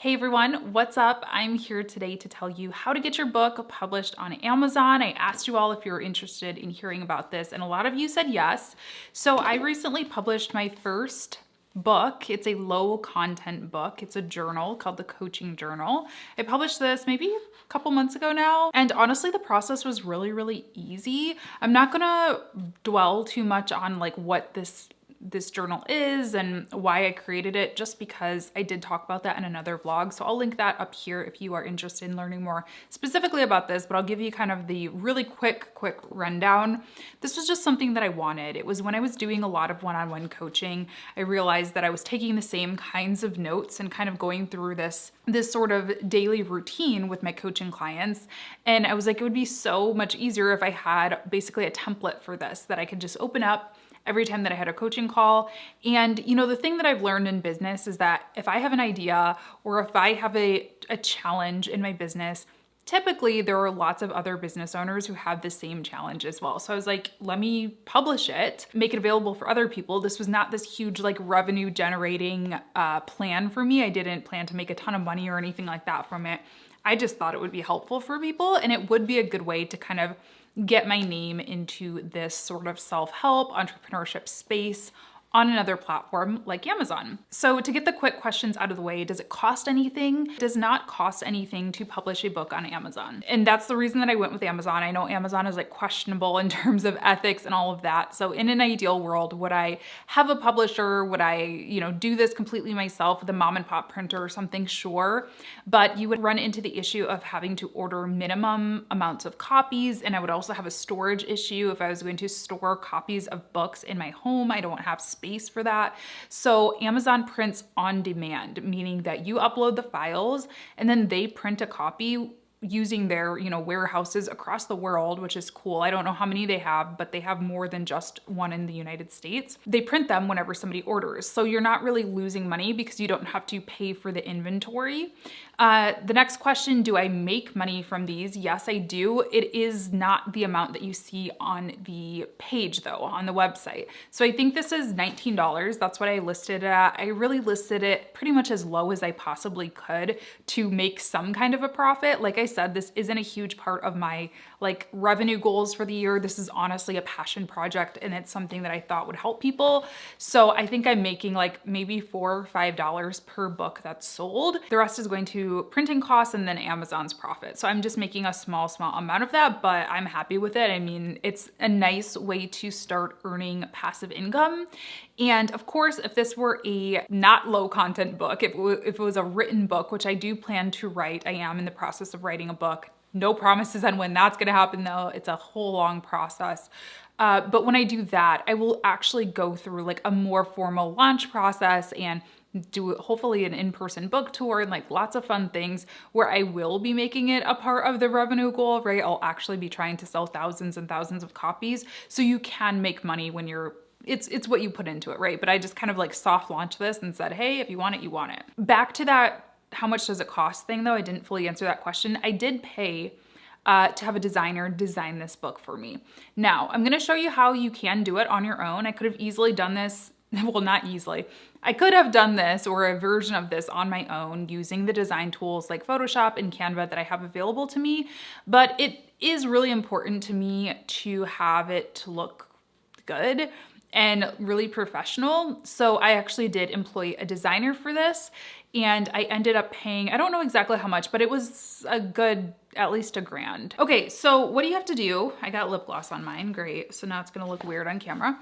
Hey everyone, what's up? I'm here today to tell you how to get your book published on Amazon. I asked you all if you were interested in hearing about this, and a lot of you said yes. So I recently published my first book. It's a low content book. It's a journal called the Coaching Journal. I published this maybe a couple months ago now, and honestly the process was really easy. I'm not gonna dwell too much on like what this journal is and why I created it, just because I did talk about that in another vlog. So I'll link that up here if you are interested in learning more specifically about this, but I'll give you kind of the really quick rundown. This was just something that I wanted. It was when I was doing a lot of one-on-one coaching, I realized that I was taking the same kinds of notes and kind of going through this sort of daily routine with my coaching clients. And I was like, it would be so much easier if I had basically a template for this that I could just open up every time that I had a coaching call. And you know, the thing that I've learned in business is that if I have an idea or if I have a challenge in my business, typically there are lots of other business owners who have the same challenge as well. So I was like, let me publish it, make it available for other people. This was not this huge like revenue generating plan for me. I didn't plan to make a ton of money or anything like that from it. I just thought it would be helpful for people, and it would be a good way to kind of get my name into this sort of self-help entrepreneurship space on another platform like Amazon. So to get the quick questions out of the way, does it cost anything? It does not cost anything to publish a book on Amazon. And that's the reason that I went with Amazon. I know Amazon is like questionable in terms of ethics and all of that. So in an ideal world, would I have a publisher? Would I, do this completely myself with a mom and pop printer or something? Sure. But you would run into the issue of having to order minimum amounts of copies. And I would also have a storage issue if I was going to store copies of books in my home. I don't have space for that. So Amazon prints on demand, meaning that you upload the files and then they print a copy using their, warehouses across the world, which is cool. I don't know how many they have, but they have more than just one in the United States. They print them whenever somebody orders. So you're not really losing money because you don't have to pay for the inventory. The next question, do I make money from these? Yes, I do. It is not the amount that you see on the page though, on the website. So I think this is $19. That's what I listed it at. I really listed it pretty much as low as I possibly could to make some kind of a profit. Like I said, this isn't a huge part of my revenue goals for the year. This is honestly a passion project and it's something that I thought would help people. So I think I'm making like maybe $4 or $5 per book that's sold. The rest is going to printing costs and then Amazon's profit. So I'm just making a small amount of that, but I'm happy with it. I mean, it's a nice way to start earning passive income. And of course, if this were a not low content book, if it was a written book, which I do plan to write, I am in the process of writing a book. No promises on when that's gonna happen though. It's a whole long process. But when I do that, I will actually go through like a more formal launch process and do hopefully an in-person book tour and like lots of fun things where I will be making it a part of the revenue goal, right? I'll actually be trying to sell thousands and thousands of copies. So you can make money when it's what you put into it, right? But I just kind of like soft launched this and said, hey, if you want it, you want it. Back to that, how much does it cost thing though? I didn't fully answer that question. I did pay to have a designer design this book for me. Now, I'm gonna show you how you can do it on your own. I could have easily done this, well, not easily. I could have done this or a version of this on my own using the design tools like Photoshop and Canva that I have available to me, but it is really important to me to have it to look good and really professional. So I actually did employ a designer for this and I ended up paying, I don't know exactly how much, but it was a good, at least $1,000. Okay, so what do you have to do? I got lip gloss on mine, great. So now it's gonna look weird on camera.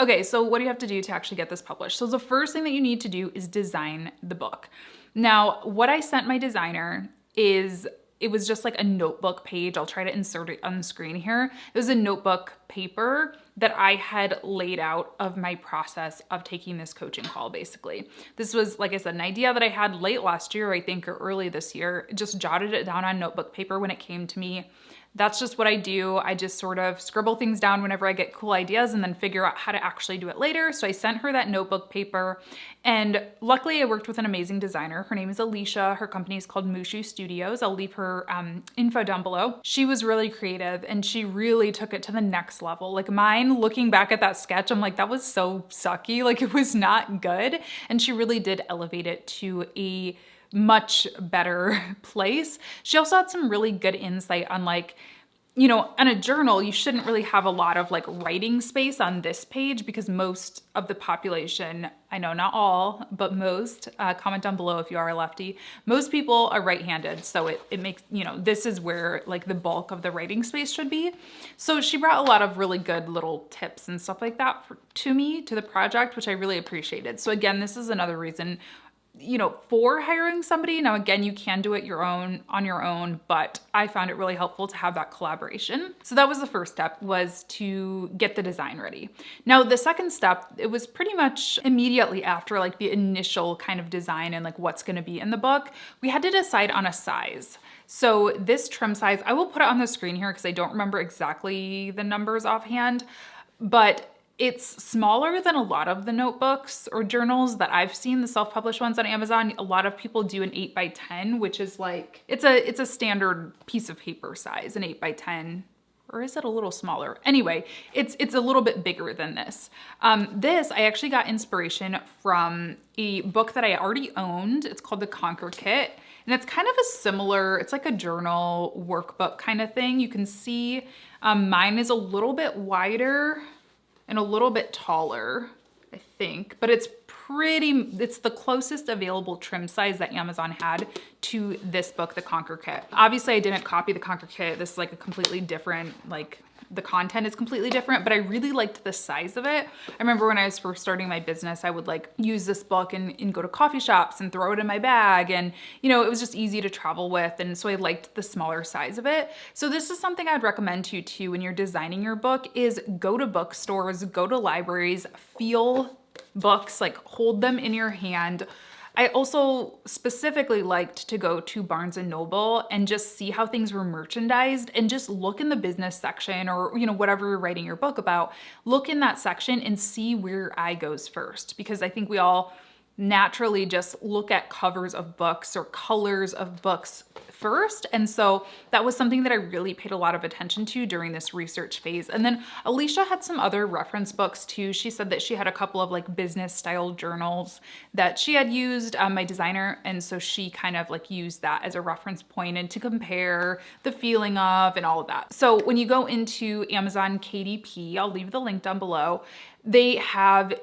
Okay, so what do you have to do to actually get this published? So the first thing that you need to do is design the book. Now, what I sent my designer is, it was just like a notebook page. I'll try to insert it on the screen here. It was a notebook paper that I had laid out of my process of taking this coaching call, basically. This was, like I said, an idea that I had late last year, I think, or early this year. Just jotted it down on notebook paper when it came to me. That's just what I do. I just sort of scribble things down whenever I get cool ideas and then figure out how to actually do it later. So I sent her that notebook paper and luckily I worked with an amazing designer. Her name is Alicia. Her company is called Mushu Studios. I'll leave her info down below. She was really creative and she really took it to the next level. Like mine, looking back at that sketch, I'm like, that was so sucky. Like it was not good. And she really did elevate it to a much better place. She also had some really good insight on like, you know, on a journal, you shouldn't really have a lot of like writing space on this page because most of the population, I know not all, but most, comment down below if you are a lefty, most people are right-handed. So it makes, you know, this is where like the bulk of the writing space should be. So she brought a lot of really good little tips and stuff like that to me, to the project, which I really appreciated. So again, this is another reason, you know, for hiring somebody. Now, again, you can do it on your own, but I found it really helpful to have that collaboration. So that was the first step, was to get the design ready. Now, the second step, it was pretty much immediately after like the initial kind of design and like what's going to be in the book. We had to decide on a size. So this trim size, I will put it on the screen here because I don't remember exactly the numbers offhand, but it's smaller than a lot of the notebooks or journals that I've seen, the self-published ones on Amazon. A lot of people do an 8x10, which is like, it's a standard piece of paper size, an 8x10, or is it a little smaller? Anyway, it's a little bit bigger than this. This, I actually got inspiration from a book that I already owned. It's called The Conquer Kit. And it's kind of a similar, it's like a journal workbook kind of thing. You can see mine is a little bit wider and a little bit taller, I think, but it's the closest available trim size that Amazon had to this book, The Conquer Kit. Obviously, I didn't copy The Conquer Kit. This is like a completely different, like the content is completely different, but I really liked the size of it. I remember when I was first starting my business, I would like use this book and go to coffee shops and throw it in my bag. And, you know, it was just easy to travel with. And so I liked the smaller size of it. So this is something I'd recommend to you too when you're designing your book, is go to bookstores, go to libraries, feel books, like hold them in your hand. I also specifically liked to go to Barnes & Noble and just see how things were merchandised and just look in the business section, or, you know, whatever you're writing your book about, look in that section and see where your eye goes first. Because I think we all naturally just look at covers of books or colors of books first. And so that was something that I really paid a lot of attention to during this research phase. And then Alicia had some other reference books too. She said that she had a couple of like business style journals that she had used, my designer. And so she kind of like used that as a reference point and to compare the feeling of and all of that. So when you go into Amazon KDP, I'll leave the link down below, they have,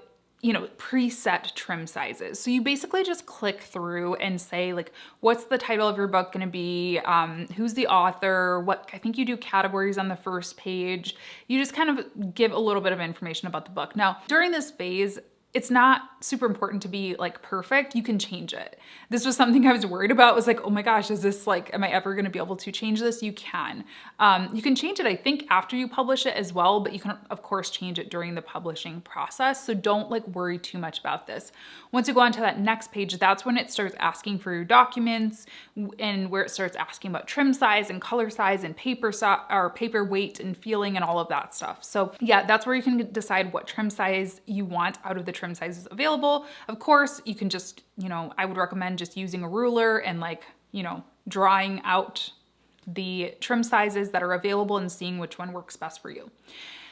you know, preset trim sizes. So you basically just click through and say like, what's the title of your book gonna be? Who's the author? What, I think you do categories on the first page. You just kind of give a little bit of information about the book. Now, during this phase, it's not super important to be like perfect. You can change it. This was something I was worried about, was like, oh my gosh, is this like, am I ever gonna be able to change this? You can. You can change it, I think, after you publish it as well, but you can of course change it during the publishing process. So don't like worry too much about this. Once you go on to that next page, that's when it starts asking for your documents, and where it starts asking about trim size and color size and paper weight and feeling and all of that stuff. So yeah, that's where you can decide what trim size you want out of the trim sizes available. Of course, you can just, you know, I would recommend just using a ruler and like, you know, drawing out the trim sizes that are available and seeing which one works best for you.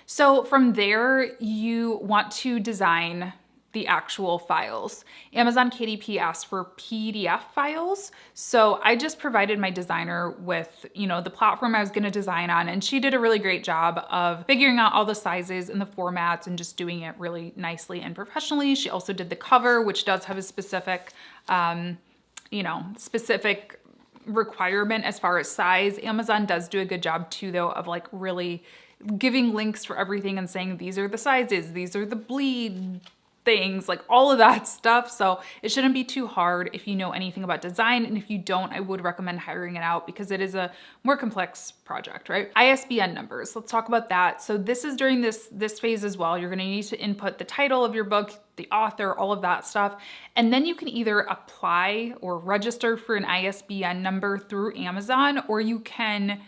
So from there, you want to design the actual files. Amazon KDP asks for PDF files. So I just provided my designer with, you know, the platform I was gonna design on, and she did a really great job of figuring out all the sizes and the formats and just doing it really nicely and professionally. She also did the cover, which does have a specific, you know, specific requirement as far as size. Amazon does do a good job too, though, of like really giving links for everything and saying, these are the sizes, these are the bleed things, like all of that stuff. So it shouldn't be too hard if you know anything about design. And if you don't, I would recommend hiring it out because it is a more complex project, right? ISBN numbers, let's talk about that. So this is during this phase as well. You're gonna need to input the title of your book, the author, all of that stuff. And then you can either apply or register for an ISBN number through Amazon, or you can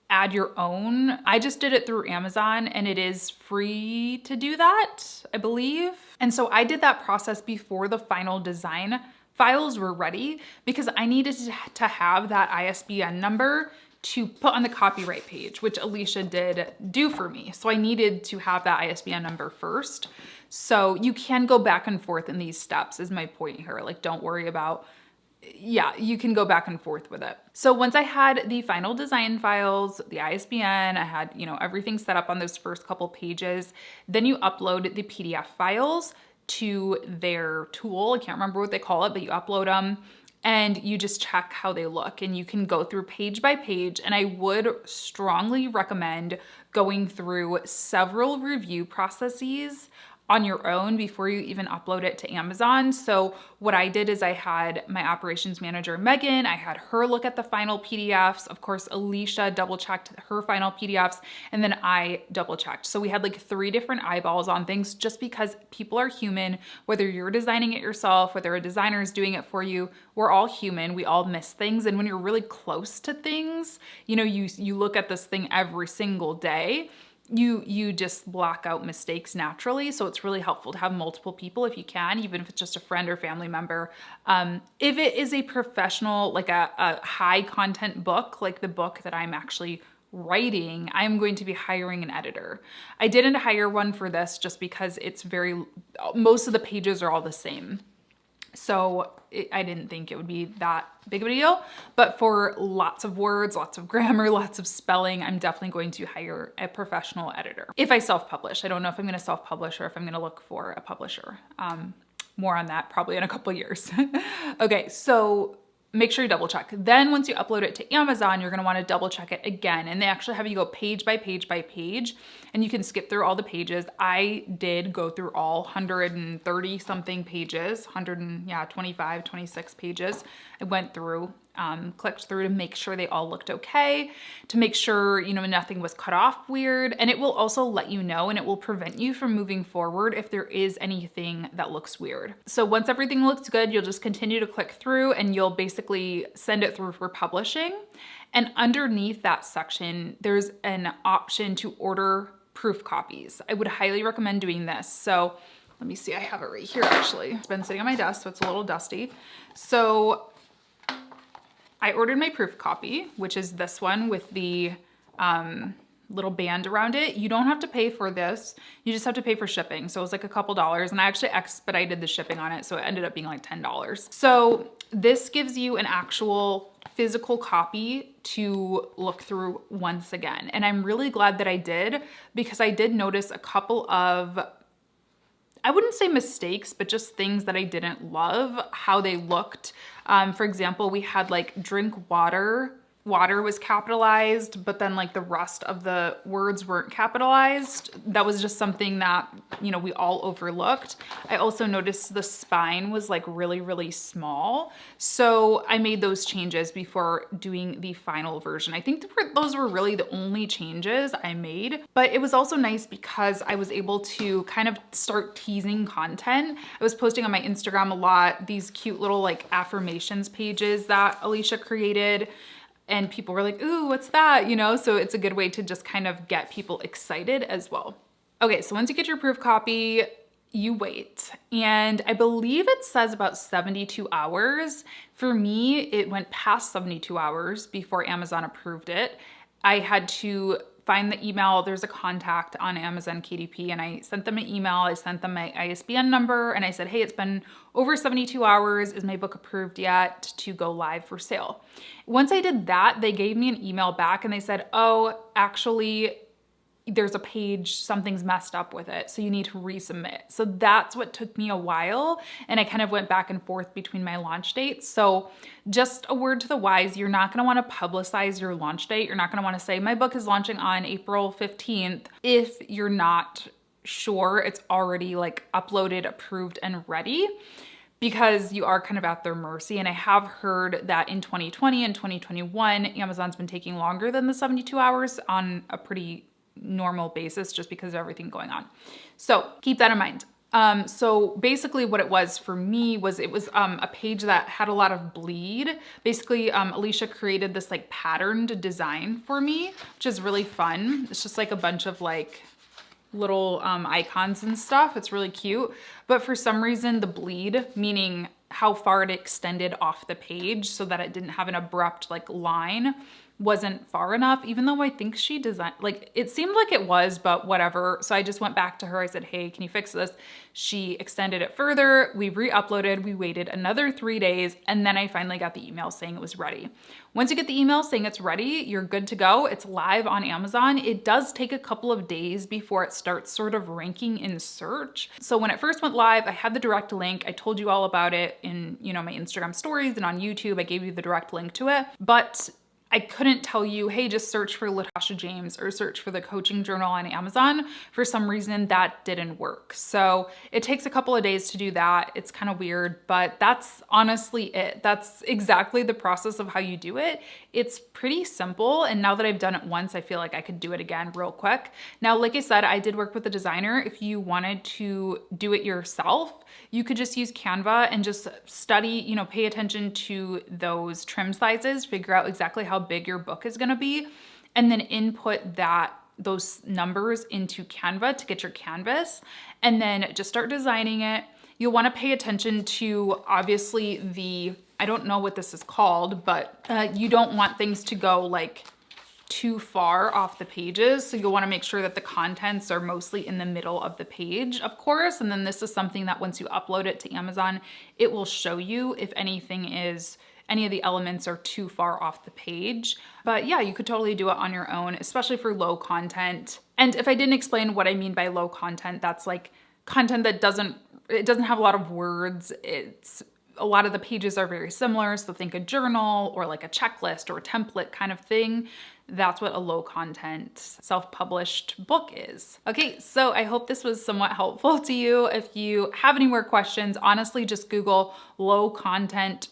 add your own. I just did it through Amazon and it is free to do that, I believe. And so I did that process before the final design files were ready because I needed to have that ISBN number to put on the copyright page, which Alicia did do for me. So I needed to have that ISBN number first. So you can go back and forth in these steps is my point here. Like, don't worry about yeah, you can go back and forth with it. So once I had the final design files, the ISBN, I had, everything set up on those first couple pages, then you upload the PDF files to their tool. I can't remember what they call it, but you upload them and you just check how they look, and you can go through page by page. And I would strongly recommend going through several review processes on your own before you even upload it to Amazon. So what I did is I had my operations manager, Megan, I had her look at the final PDFs. Of course, Alicia double checked her final PDFs, and then I double checked. So we had like 3 different eyeballs on things, just because people are human. Whether you're designing it yourself, whether a designer is doing it for you, we're all human. We all miss things. And when you're really close to things, you look at this thing every single day, you just block out mistakes naturally. So it's really helpful to have multiple people if you can, even if it's just a friend or family member. If it is a professional, like a high content book, like the book that I'm actually writing, I'm going to be hiring an editor. I didn't hire one for this just because most of the pages are all the same. So I didn't think it would be that big of a deal, but for lots of words, lots of grammar, lots of spelling, I'm definitely going to hire a professional editor. If I self-publish, I don't know if I'm going to self-publish or if I'm going to look for a publisher. More on that probably in a couple years. Okay, so make sure you double check. Then once you upload it to Amazon, you're gonna wanna double check it again. And they actually have you go page by page by page, and you can skip through all the pages. I did go through all 130 something pages, 125, 26 pages. I went through, clicked through to make sure they all looked okay, to make sure, nothing was cut off weird. And it will also let you know, and it will prevent you from moving forward if there is anything that looks weird. So once everything looks good, you'll just continue to click through and you'll basically send it through for publishing. And underneath that section, there's an option to order proof copies. I would highly recommend doing this. So let me see, I have it right here actually. It's been sitting on my desk, so it's a little dusty. So I ordered my proof copy, which is this one with the little band around it. You don't have to pay for this. You just have to pay for shipping. So it was like a couple dollars, and I actually expedited the shipping on it. So it ended up being like $10. So this gives you an actual physical copy to look through once again. And I'm really glad that I did, because I did notice a couple of, I wouldn't say mistakes, but just things that I didn't love how they looked. For example, we had like drink water. Water was capitalized, but then like the rest of the words weren't capitalized. That was just something that, we all overlooked. I also noticed the spine was like really, really small. So I made those changes before doing the final version. I think those were really the only changes I made, but it was also nice because I was able to kind of start teasing content. I was posting on my Instagram a lot, these cute little like affirmations pages that Alicia created. And people were like, ooh, what's that? So it's a good way to just kind of get people excited as well. Okay, so once you get your proof copy, you wait. And I believe it says about 72 hours. For me, it went past 72 hours before Amazon approved it. I had to find the email. There's a contact on Amazon KDP, and I sent them an email. I sent them my ISBN number, and I said, hey, it's been over 72 hours. Is my book approved yet to go live for sale? Once I did that, they gave me an email back and they said, oh, actually, there's a page, something's messed up with it, so you need to resubmit. So that's what took me a while, and I kind of went back and forth between my launch dates. So just a word to the wise, you're not gonna wanna publicize your launch date. You're not gonna wanna say, my book is launching on April 15th, if you're not sure it's already like uploaded, approved, and ready, because you are kind of at their mercy. And I have heard that in 2020 and 2021, Amazon's been taking longer than the 72 hours on a pretty normal basis, just because of everything going on. So keep that in mind. So basically what it was for me was it was a page that had a lot of bleed. Basically, Alicia created this like patterned design for me, which is really fun. It's just like a bunch of like little icons and stuff. It's really cute. But for some reason, the bleed, meaning how far it extended off the page so that it didn't have an abrupt like line, wasn't far enough, even though I think she designed, like it seemed like it was, but whatever. So I just went back to her. I said, hey, can you fix this? She extended it further. We re-uploaded, we waited another 3 days, and then I finally got the email saying it was ready. Once you get the email saying it's ready, you're good to go. It's live on Amazon. It does take a couple of days before it starts sort of ranking in search. So when it first went live, I had the direct link. I told you all about it in, my Instagram stories and on YouTube. I gave you the direct link to it, but I couldn't tell you, hey, just search for Latasha James or search for the coaching journal on Amazon. For some reason, that didn't work. So it takes a couple of days to do that. It's kind of weird, but that's honestly it. That's exactly the process of how you do it. It's pretty simple. And now that I've done it once, I feel like I could do it again real quick. Now, like I said, I did work with a designer. If you wanted to do it yourself, you could just use Canva and just study, pay attention to those trim sizes, figure out exactly how big your book is gonna be, and then input those numbers into Canva to get your canvas, and then just start designing it. You'll wanna pay attention to, obviously, I don't know what this is called, but you don't want things to go like too far off the pages. So you'll want to make sure that the contents are mostly in the middle of the page, of course. And then this is something that once you upload it to Amazon, it will show you if any of the elements are too far off the page. But yeah, you could totally do it on your own, especially for low content. And if I didn't explain what I mean by low content, that's like content that doesn't have a lot of words. A lot of the pages are very similar. So think a journal or like a checklist or a template kind of thing. That's what a low content self-published book is. Okay, so I hope this was somewhat helpful to you. If you have any more questions, honestly, just Google low content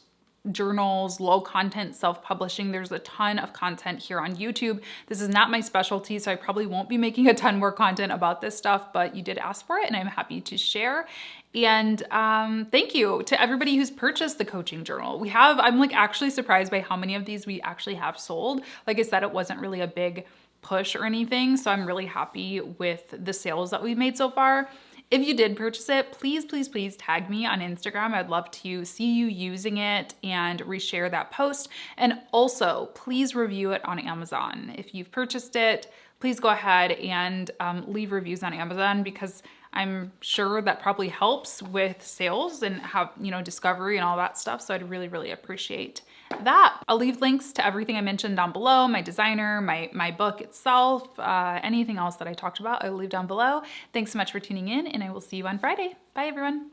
journals, low content self-publishing. There's a ton of content here on YouTube. This is not my specialty, so I probably won't be making a ton more content about this stuff, but you did ask for it and I'm happy to share. And thank you to everybody who's purchased the coaching journal. I'm like actually surprised by how many of these we actually have sold. Like I said, it wasn't really a big push or anything, so I'm really happy with the sales that we've made so far. If you did purchase it, please, please, please tag me on Instagram. I'd love to see you using it and reshare that post. And also, please review it on Amazon. If you've purchased it, please go ahead and leave reviews on Amazon, because I'm sure that probably helps with sales and discovery and all that stuff. So I'd really, really appreciate that. I'll leave links to everything I mentioned down below, my designer, my book itself, anything else that I talked about, I'll leave down below. Thanks so much for tuning in, and I will see you on Friday. Bye, everyone.